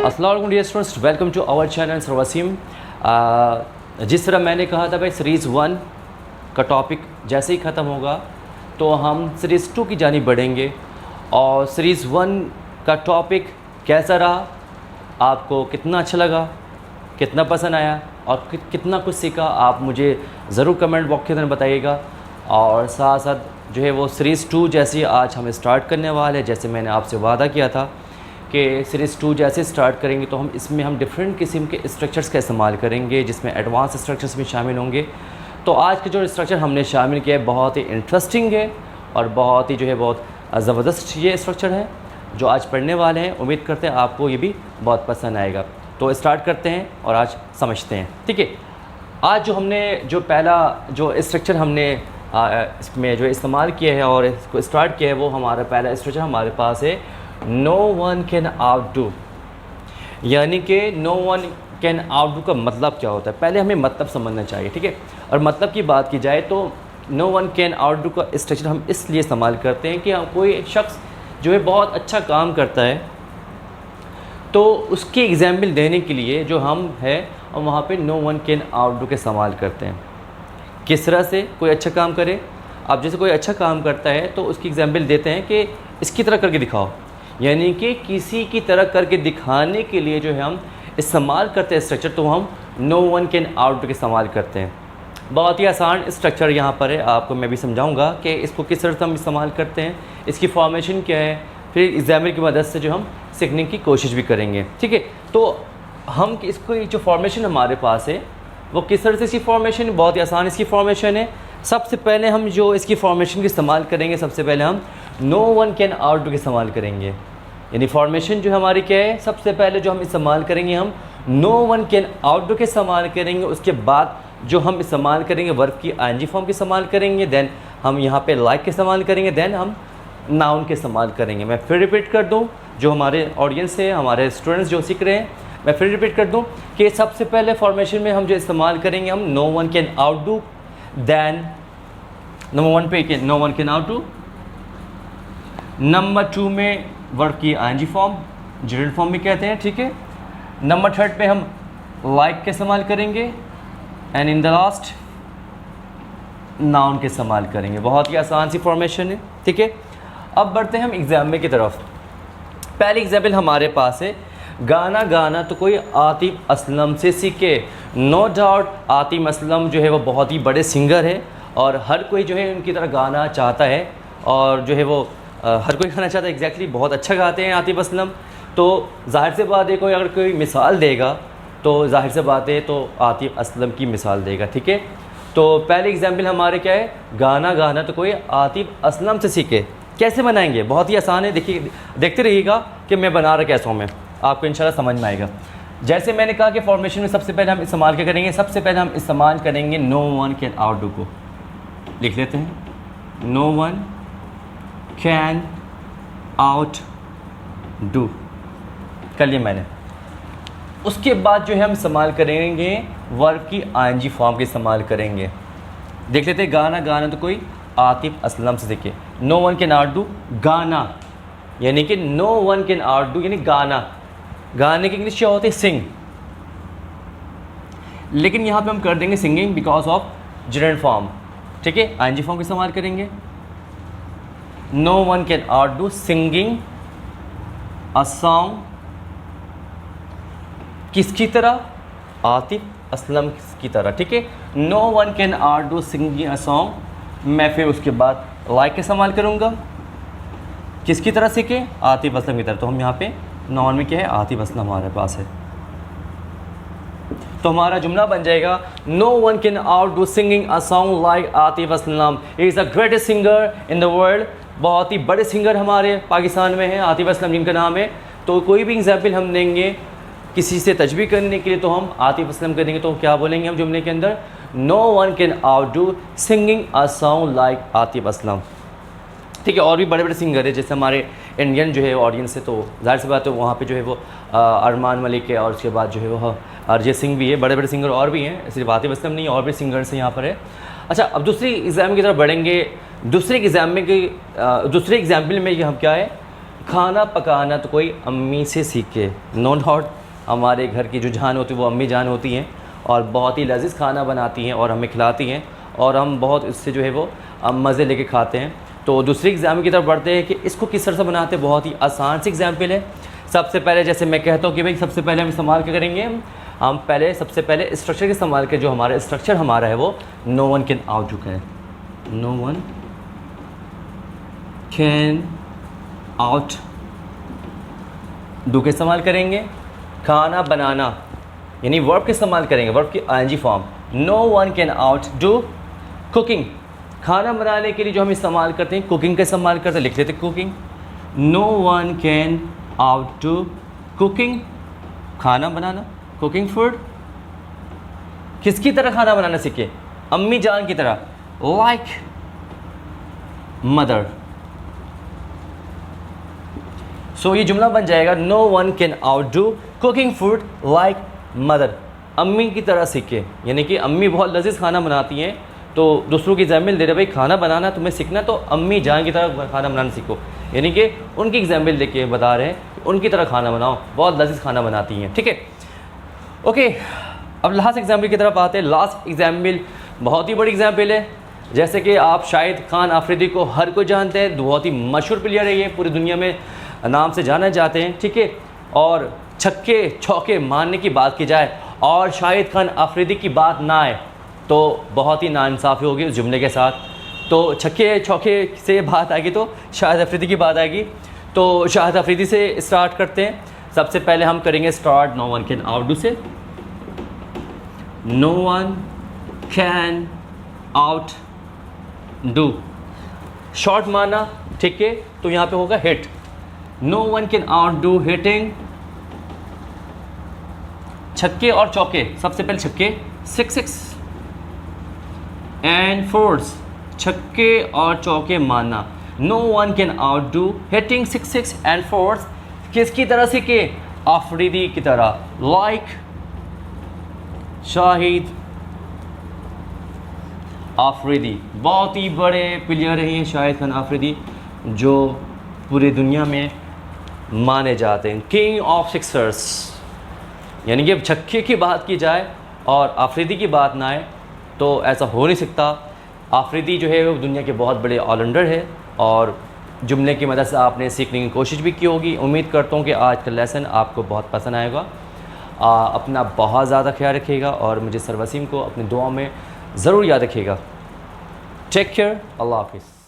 अस्सलाम वालेकुम dear students, welcome to our channel sir Waseem. जिस तरह मैंने कहा था भाई सीरीज़ 1 का टॉपिक जैसे ही ख़त्म होगा तो हम सीरीज़ 2 की जानिब बढ़ेंगे। और सीरीज़ 1 का टॉपिक कैसा रहा, आपको कितना अच्छा लगा, कितना पसंद आया और कितना कुछ सीखा, आप मुझे ज़रूर कमेंट बॉक्स के अंदर बताइएगा। और साथ साथ जो है वो सीरीज़ 2 जैसे आज हम स्टार्ट करने वाले हैं, जैसे मैंने आपसे वादा किया था कि सीरीज़ 2 जैसे स्टार्ट करेंगे तो हम डिफरेंट किस्म के स्ट्रक्चर्स का इस्तेमाल करेंगे, जिसमें एडवांस स्ट्रक्चर्स भी शामिल होंगे। तो आज के जो स्ट्रक्चर हमने शामिल किया है बहुत ही इंटरेस्टिंग है और बहुत ही जो है बहुत ज़बरदस्त ये स्ट्रक्चर है जो आज पढ़ने वाले हैं। उम्मीद करते हैं आपको ये भी बहुत पसंद आएगा। तो स्टार्ट करते हैं और आज समझते हैं, ठीक है। आज जो हमने जो पहला जो स्ट्रक्चर हमने इसमें जो इस्तेमाल किया है और इसको स्टार्ट किया है, वो हमारा पहला स्ट्रक्चर हमारे पास है नो वन कैन आउटडू। यानी कि नो वन कैन आउटडू का मतलब क्या होता है, पहले हमें मतलब समझना चाहिए, ठीक है। और मतलब की बात की जाए तो नो वन कैन आउटडू का स्ट्रक्चर हम इसलिए इस्तेमाल करते हैं कि कोई शख्स जो है बहुत अच्छा काम करता है तो उसकी एग्जाम्पल देने के लिए जो हम है और वहाँ पे नो वन कैन आउटडू के इस्तेमाल करते हैं। किस तरह से कोई अच्छा काम करे, अब जैसे कोई अच्छा काम करता है तो उसकी एग्जाम्पल देते हैं कि इसकी तरह करके दिखाओ, यानी कि किसी की तरह करके दिखाने के लिए जो है हम इस्तेमाल करते हैं स्ट्रक्चर, तो हम नो वन कैन आउटडू के इस्तेमाल करते हैं। बहुत ही आसान स्ट्रक्चर यहाँ पर है, आपको मैं भी समझाऊंगा कि इसको किस तरह से हम इस्तेमाल करते हैं, इसकी फॉर्मेशन क्या है, फिर एग्जाम्पल की मदद से जो हम सीखने की कोशिश भी करेंगे, ठीक है। तो हम इसको जो फॉर्मेशन हमारे पास है वो किस तरह से, इसकी फॉर्मेशन बहुत ही आसान इसकी फॉर्मेशन है। सबसे पहले हम जो इसकी फॉर्मेशन की इस्तेमाल करेंगे, सबसे पहले हम नो वन कैन आउटडू के इस्तेमाल करेंगे। यानी फॉर्मेशन जो हमारी क्या है, सबसे पहले जो हम इस्तेमाल करेंगे हम नो वन कैन आउटडू के इस्तेमाल करेंगे। उसके बाद जो हम इस्तेमाल करेंगे वर्ब की आईएनजी फॉर्म के इस्तेमाल करेंगे, देन हम यहाँ पे लाइक के इस्तेमाल करेंगे, देन हम नाउन के इस्तेमाल करेंगे। मैं फिर रिपीट कर दूँ, जो हमारे ऑडियंस है, हमारे स्टूडेंट्स जो सीख रहे हैं, मैं फिर रिपीट कर दूं कि सबसे पहले फॉर्मेशन में हम जो इस्तेमाल करेंगे हम no one can outdo, then number 1 पे no one can outdo, number 2 में वर्ब की आईएनजी फॉर्म, जेरंड फॉर्म भी कहते हैं, ठीक है। नंबर 3 पे हम लाइक के इस्तेमाल करेंगे and in the last noun के इस्तेमाल करेंगे। बहुत ही आसान सी फॉर्मेशन है, ठीक है। अब बढ़ते हैं हम एग्जाम्पल की तरफ। पहली एग्जाम्पल हमारे पास है गाना गाना तो कोई आतिफ असलम से सीखे। नो डाउट आतिफ असलम जो है वो बहुत ही बड़े सिंगर है और हर कोई जो है उनकी तरह गाना चाहता है और जो है वो हर कोई गाना चाहता है, एग्जैक्टली बहुत अच्छा गाते हैं आतिफ असलम। तो जाहिर से बात है कोई अगर कोई मिसाल देगा तो जाहिर से बात है तो आतिफ असलम की मिसाल देगा, ठीक है। तो पहले एग्जाम्पल हमारे क्या है, गाना गाना तो कोई आतिफ असलम से सीखे। कैसे बनाएंगे, बहुत ही आसान है, देखिए देखते रहिएगा कि मैं बना रहा कैसा हूँ, मैं आपको इंशाल्लाह समझ में आएगा। जैसे मैंने कहा कि फॉर्मेशन में सबसे पहले हम इस्तेमाल क्या करेंगे, सबसे पहले हम इस्तेमाल करेंगे नो वन कैन आउटडू को। लिख लेते हैं no one can outdo, कर लिया मैंने। उसके बाद जो है हम इस्तेमाल करेंगे वर्ब की आईएनजी फॉर्म के इस्तेमाल करेंगे। देख लेते हैं गाना गाना तो कोई आतिफ असलम से सीखे। नो वन कैन आउटडू गाना, यानी कि नो वन कैन आउटडू यानी गाना, गाने की इंग्लिश क्या होती है, सिंग। लेकिन यहाँ पे हम कर देंगे singing because of gerund form, ठीक है। आईएनजी फॉर्म का इस्तेमाल करेंगे। No one can outdo singing a song, किसकी तरह, आतिफ असलम की तरह, ठीक है। No one can outdo singing a song. मैं फिर उसके बाद लाइक का इस्तेमाल करूँगा, किसकी तरह सीखे, आतिफ असलम की तरह। तो हम यहाँ पे नॉन में क्या है, आतिफ असलम हमारे पास है। तो हमारा जुमला बन जाएगा no one can outdo singing a song like Atif Aslam, he is the greatest singer in the world. बहुत ही बड़े सिंगर हमारे पाकिस्तान में हैं आतिफ असलम जिनका नाम है। तो कोई भी एग्जाम्पल हम देंगे किसी से तशबीह करने के लिए तो हम आतिफ असलम करेंगे, तो क्या बोलेंगे हम जुमले के अंदर, no one can outdo singing a song like Atif Aslam, ठीक है। और भी बड़े बड़े सिंगर है, जैसे हमारे इंडियन जो है ऑडियंस है, तो जाहिर सी बात है वहाँ पे जो है वो अरमान मलिक है और उसके बाद जो है वो अरिजीत सिंह भी है, बड़े बड़े सिंगर और भी हैं, सिर्फ आतिफ असलम नहीं, और भी सिंगर्स यहाँ पर है। अच्छा, अब दूसरी एग्जाम की तरफ बढ़ेंगे। दूसरे एग्जाम्पल में हम क्या है, खाना पकाना तो कोई अम्मी से सीखे, नो डाउट हमारे घर की जो जान होती है वो अम्मी जान होती हैं और बहुत ही लजीज़ खाना बनाती हैं और हमें खिलाती हैं और हम बहुत इससे जो है वो मज़े लेके खाते हैं। तो दूसरी एग्जाम्पल की तरफ बढ़ते हैं कि इसको किस तरह से बनाते हैं। बहुत ही आसान सी एग्जाम्पल है। सबसे पहले जैसे मैं कहता हूँ कि भाई सबसे पहले हम इस्तेमाल क्या करेंगे, हम पहले सबसे पहले स्ट्रक्चर के इस्तेमाल के, जो हमारा स्ट्रक्चर हमारा है वो नो वन कैन आउट चुका है, no one can outdo का इस्तेमाल करेंगे। खाना बनाना यानी वर्ब का इस्तेमाल करेंगे, वर्ब की ING form, no one can outdo cooking. खाना बनाने के लिए जो हम इस्तेमाल करते हैं कुकिंग का इस्तेमाल करते हैं, लिख देते cooking, no one can outdo cooking, खाना बनाना, कुकिंग फूड। किसकी तरह खाना बनाना सीखे, अम्मी जान की तरह, लाइक मदर। सो ये जुमला बन जाएगा no one can outdo cooking food like mother, अम्मी की तरह सीखे। यानी कि अम्मी बहुत लजीज खाना बनाती हैं तो दूसरों की एग्जाम्पल दे रहे भाई खाना बनाना तुम्हें सीखना तो अम्मी जान की तरह खाना बनाना सीखो, यानी कि उनकी एग्जाम्पल देके बता रहे हैं उनकी तरह खाना बनाओ, बहुत लजीज खाना बनाती हैं। ठीक है, ओके। अब लास्ट एग्जाम्पल की तरफ आते हैं। लास्ट एग्जाम्पल बहुत ही बड़ी एग्जाम्पल है। जैसे कि आप शाहिद खान आफरीदी को हर कोई जानते हैं, बहुत ही मशहूर प्लेयर है, ये पूरी दुनिया में नाम से जाना जाते हैं। ठीक है, और छक्के चौके मारने की बात की जाए और शाहिद खान आफरीदी की बात ना आए तो बहुत ही नाइंसाफ़ी होगी उस जुमले के साथ। तो छक्के चौके से बात आएगी तो शाहिद आफरीदी की बात आएगी। तो शाहिद आफरीदी से स्टार्ट करते हैं। सबसे पहले हम करेंगे start no one can outdo से, no one can outdo, shot मारना। ठीक है, तो यहाँ पे होगा hit, no one can outdo hitting. छक्के और चौके, सबसे पहले छक्के 6 एंड फोर्स, छक्के और चौके मारना। No one can outdo hitting 6 and fours, किसकी तरह से के, आफरीदी की तरह, लाइक शाहिद आफरीदी। बहुत ही बड़े प्लेयर हैं शाहिद खान आफरीदी, जो पूरी दुनिया में माने जाते हैं किंग ऑफ सिक्सर्स। यानी कि छक्के की बात की जाए और आफरीदी की बात ना आए तो ऐसा हो नहीं सकता। आफरीदी जो है वो दुनिया के बहुत बड़े ऑलराउंडर है और जुमले की मदद से आपने सीखने की कोशिश भी की होगी। उम्मीद करता हूँ कि आज का लेसन आपको बहुत पसंद आएगा। अपना बहुत ज़्यादा ख्याल रखिएगा और मुझे सर वसीम को अपनी दुआ में ज़रूर याद रखिएगा। टेक केयर, अल्लाह हाफिज़।